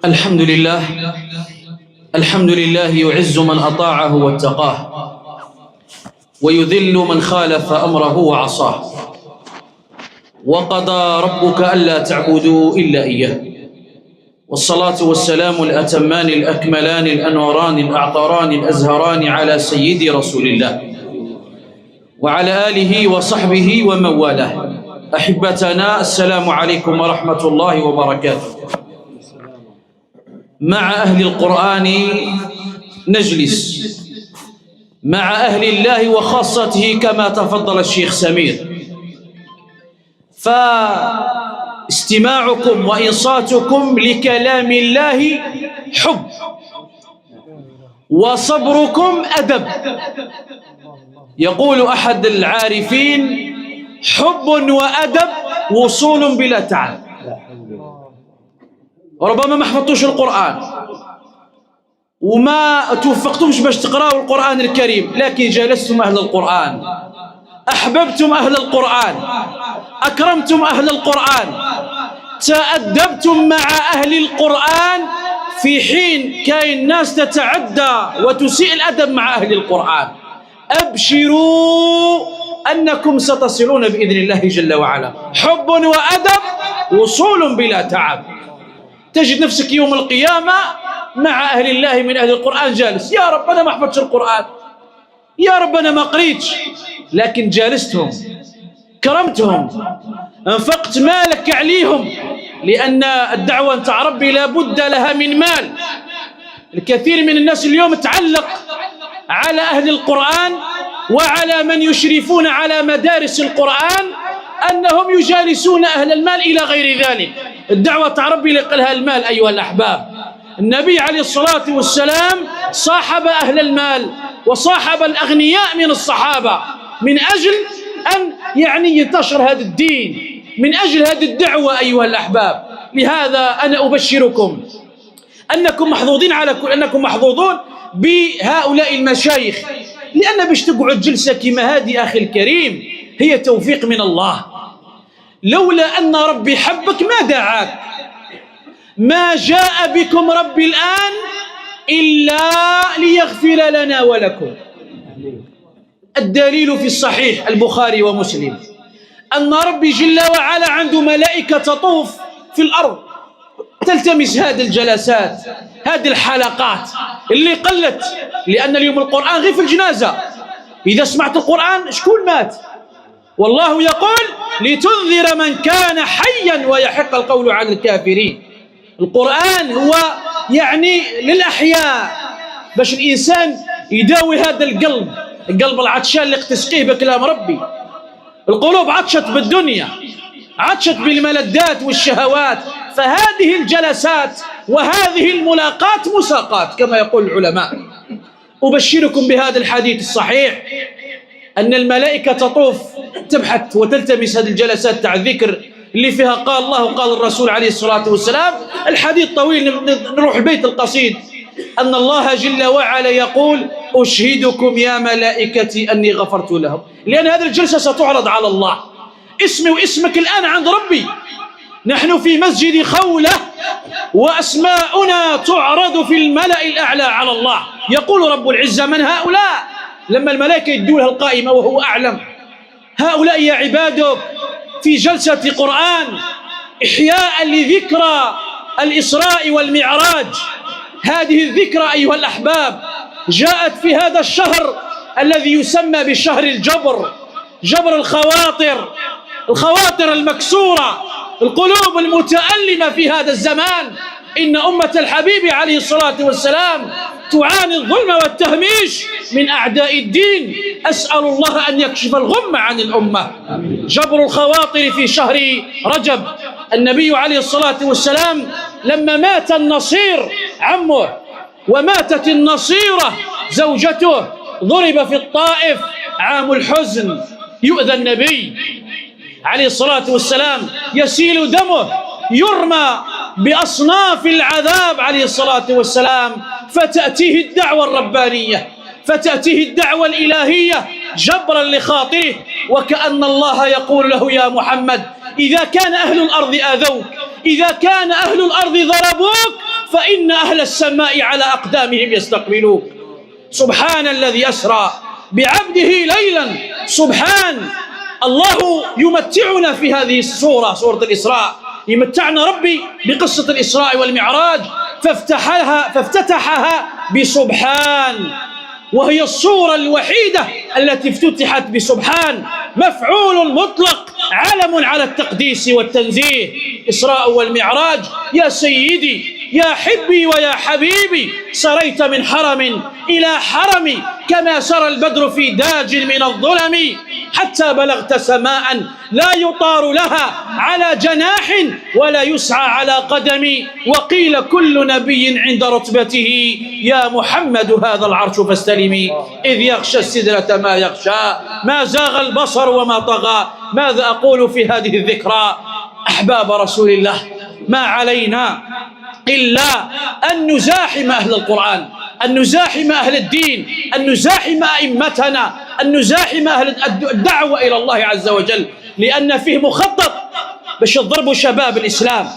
الحمد لله. الحمد لله يعز من أطاعه واتقاه، ويذل من خالف أمره وعصاه. وقضى ربك ألا تعبدوا إلا إياه، والصلاة والسلام الأتمان الأكملان الأنوران الأعطران الأزهران على سيدي رسول الله وعلى آله وصحبه ومن والاه. أحبتنا، السلام عليكم ورحمة الله وبركاته. مع أهل القرآن نجلس، مع أهل الله وخاصته كما تفضل الشيخ سمير، فاستماعكم وإنصاتكم لكلام الله حب، وصبركم أدب. يقول أحد العارفين: حب وأدب وصول بلا تعب. ربما ما حفظتوش القرآن وما توفقتمش باش تقرأوا القرآن الكريم، لكن جالستم أهل القرآن، أحببتم أهل القرآن، أكرمتم أهل القرآن، تأدبتم مع أهل القرآن، في حين كاين ناس تتعدى وتسيء الأدب مع أهل القرآن. أبشروا أنكم ستصلون بإذن الله جل وعلا. حب وأدب وصول بلا تعب. تجد نفسك يوم القيامة مع أهل الله من أهل القرآن جالس: يا رب أنا ما حفظتش القرآن، يا رب أنا ما قريتش، لكن جالستهم، كرمتهم، أنفقت مالك عليهم، لأن الدعوة نتاع ربي لابد لها من مال. الكثير من الناس اليوم تعلق على أهل القرآن وعلى من يشرفون على مدارس القرآن أنهم يجالسون أهل المال إلى غير ذلك. الدعوة تاع ربي لقلها المال أيها الأحباب. النبي عليه الصلاة والسلام صاحب أهل المال وصاحب الأغنياء من الصحابة من أجل أن ينتشر هذا الدين، من أجل هذه الدعوة أيها الأحباب. لهذا أنا أبشركم أنكم محظوظون بهؤلاء بهؤلاء المشايخ، لأن باش تقعد جلسة كما هذه أخي الكريم هي توفيق من الله. لولا أن ربي حبك ما دعاك، ما جاء بكم ربي الآن إلا ليغفر لنا ولكم. الدليل في الصحيح البخاري ومسلم أن ربي جل وعلا عنده ملائكة تطوف في الأرض تلتمس هذه الجلسات، هذه الحلقات اللي قلت، لأن اليوم القرآن غير في الجنازة. إذا سمعت القرآن شكون مات؟ والله يقول: لتنذر من كان حيا ويحق القول على الكافرين. القرآن هو للأحياء، باش الإنسان يداوي هذا القلب العطشان اللي تسقيه بكلام ربي. القلوب عطشت بالدنيا، عطشت بالملذات والشهوات، فهذه الجلسات وهذه الملاقات مساقات كما يقول العلماء. أبشركم بهذا الحديث الصحيح أن الملائكة تطوف تبحث وتلتمس هذه الجلسات تاع الذكر اللي فيها قال الله وقال الرسول عليه الصلاة والسلام. الحديث طويل، نروح البيت القصيد. أن الله جل وعلا يقول: أشهدكم يا ملائكتي أني غفرت لهم. لأن هذه الجلسة ستعرض على الله، اسمي واسمك الآن عند ربي. نحن في مسجد خولة وأسماؤنا تعرض في الملأ الأعلى على الله. يقول رب العزة: من هؤلاء؟ لما الملائكة يدوا لها القائمة وهو أعلم: هؤلاء يا عبادك في جلسة قرآن إحياء لذكرى الإسراء والمعراج. هذه الذكرى أيها الأحباب جاءت في هذا الشهر الذي يسمى بشهر الجبر، جبر الخواطر المكسورة، القلوب المتألمة في هذا الزمان. إن أمة الحبيب عليه الصلاة والسلام تعاني الظلم والتهميش من أعداء الدين. أسأل الله أن يكشف الغم عن الأمة. جبر الخواطر في شهر رجب. النبي عليه الصلاة والسلام لما مات النصير عمه وماتت النصيرة زوجته ضرب في الطائف عام الحزن. يؤذى النبي عليه الصلاة والسلام، يسيل دمه، يرمى بأصناف العذاب عليه الصلاة والسلام، فتأتيه الدعوة الربانية، فتأتيه الدعوة الإلهية جبرا لخاطره، وكأن الله يقول له: يا محمد، إذا كان أهل الأرض آذوك، إذا كان أهل الأرض ضربوك، فإن أهل السماء على أقدامهم يستقبلوك. سبحان الذي أسرى بعبده ليلا. سبحان الله يمتعنا في هذه السورة، سورة الإسراء، يمتعنا ربي بقصة الإسراء والمعراج، فافتتحها بسبحان، وهي الصورة الوحيدة التي افتتحت بسبحان، مفعول مطلق، علم على التقديس والتنزيه. إسراء والمعراج. يا سيدي يا حبي ويا حبيبي، سريت من حرم إلى حرم كما سرى البدر في داج من الظلم، حتى بلغت سماء لا يطار لها على جناح ولا يسعى على قدم. وقيل كل نبي عند رتبته يا محمد هذا العرش فاستلمي، إذ يغشى السدرة ما يغشى، ما زاغ البصر وما طغى. ماذا أقول في هذه الذكرى؟ أحباب رسول الله، ما علينا إلا أن نزاحم أهل القرآن، أن نزاحم أهل الدين، أن نزاحم أئمتنا، أن نزاحم أهل الدعوة إلى الله عز وجل، لأن فيه مخطط باش يضربوا شباب الإسلام،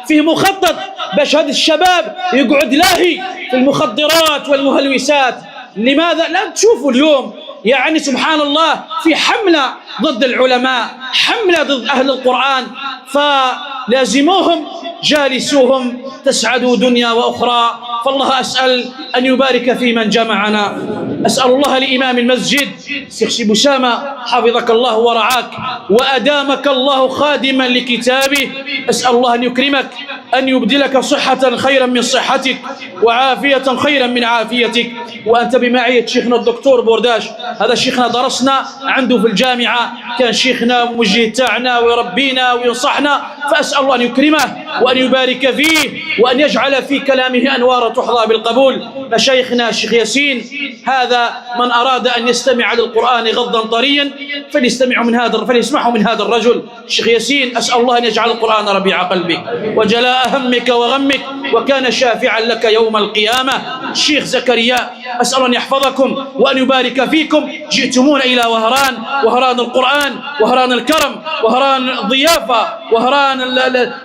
فيه مخطط باش هذا الشباب يقعد لاهي في المخدرات والمهلوسات. لماذا؟ لا تشوفوا اليوم يعني سبحان الله في حملة ضد العلماء، حملة ضد أهل القرآن، فلازموهم جالسوهم تسعدوا دنيا وأخرى. فالله أسأل أن يبارك في من جمعنا. أسأل الله لإمام المسجد الشيخ بسامة حفظك الله ورعاك وأدامك الله خادما لكتابه، أسأل الله أن يكرمك، أن يبدلك صحة خيرا من صحتك وعافية خيرا من عافيتك. وأنت بمعية شيخنا الدكتور بورداش، هذا شيخنا درسنا عنده في الجامعة، كان شيخنا موجه تاعنا ويربينا وينصحنا، فأسأل الله أن يكرمه وأن يبارك فيه وأن يجعل في كلامه أنوار تحظى بالقبول. مشايخنا الشيخ ياسين، هذا من أراد أن يستمع للقرآن غضا طريا فليسمعه من هذا الرجل الشيخ ياسين. أسأل الله أن يجعل القرآن ربيع قلبك وجلاء همك وغمك وكان شافعا لك يوم القيامة. الشيخ زكريا، أسأل أن يحفظكم وأن يبارك فيكم. جئتمون إلى وهران، وهران القرآن، وهران الكرم، وهران الضيافة، وهران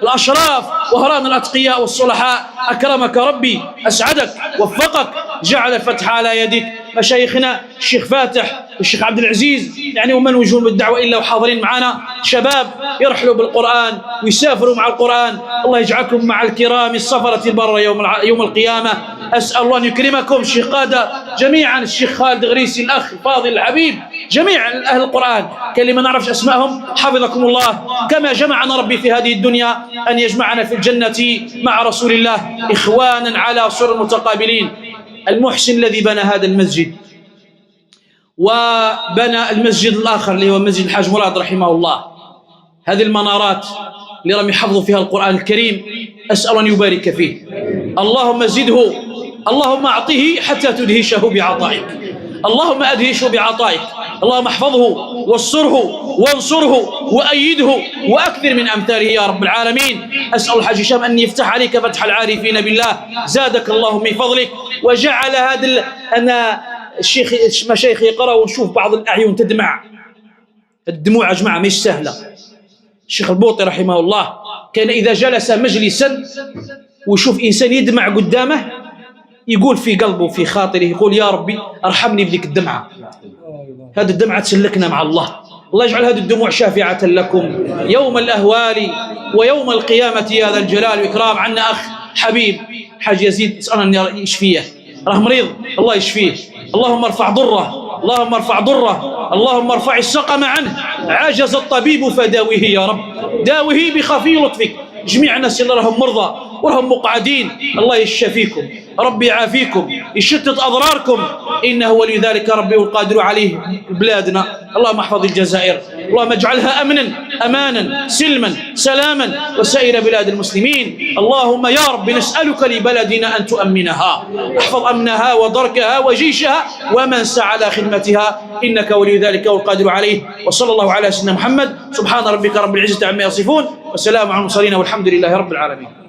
الأشراف، وهران الأتقياء والصلحاء. أكرمك ربي، أسعدك، وفقك، جعل الفتح على يدك. مشايخنا الشيخ فاتح والشيخ عبد العزيز، يعني ومن وجوه بالدعوة إلا وحاضرين معنا، شباب يرحلوا بالقرآن ويسافروا مع القرآن. الله يجعلكم مع الكرام السفرة البر يوم القيامة. أسأل الله أن يكرمكم الشيخ قادة جميعا، الشيخ خالد غريسي الأخ الفاضل الحبيب، جميع أهل القرآن كان ما نعرفش أسمائهم، حفظكم الله. كما جمعنا ربي في هذه الدنيا أن يجمعنا في الجنة مع رسول الله إخوانا على سرر متقابلين. المحسن الذي بنى هذا المسجد وبنى المسجد الآخر اللي هو مسجد الحاج مراد رحمه الله، هذه المنارات اللي راهم يحفظوا فيها القرآن الكريم، أسأل أن يبارك فيه. اللهم زده، اللهم أعطه حتى تدهشه بعطائك، اللهم أدهشه بعطائك. اللهم احفظه واستره وانصره وأيده وأكثر من أمثاله يا رب العالمين. أسأل الحاج هشام أن يفتح عليك فتح العارفين بالله، زادك الله من فضلك وجعل هذا أنا الشيخ مشايخ يقرأ ونشوف بعض الأعين تدمع، الدموع يا جماعة مش سهلة. الشيخ البوطي رحمه الله كان إذا جلس مجلسا ويشوف إنسان يدمع قدامه يقول في قلبه في خاطره، يقول يا ربي ارحمني بذيك الدمعة، هذه الدمعة تسلكنا مع الله. الله يجعل هذه الدموع شافعة لكم يوم الأهوال ويوم القيامة يا ذا الجلال والإكرام. عنا أخ حبيب حاج يزيد، اسألنا أن يشفيه، راه مريض، الله يشفيه. اللهم ارفع ضره، اللهم ارفع ضره، اللهم ارفع السقم عنه، عجز الطبيب فداويه يا رب، داويه بخفي لطفك. جميع الناس اللي راهم مرضى وراهم مقعدين الله يشفيكم، ربي يعافيكم، يشتت أضراركم، إنه ولي ذلك ربي والقادر عليه. بلادنا اللهم احفظ الجزائر، اللهم اجعلها أمنا أمانا سلما سلاما وسائر بلاد المسلمين. اللهم يا رب نسألك لبلدنا أن تؤمنها، احفظ أمنها ودركها وجيشها ومن سعى على خدمتها، إنك ولي ذلك والقادر عليه. وصلى الله على سيدنا محمد. سبحان ربك رب العزة عما يصفون وسلام على المرسلين والحمد لله رب العالمين.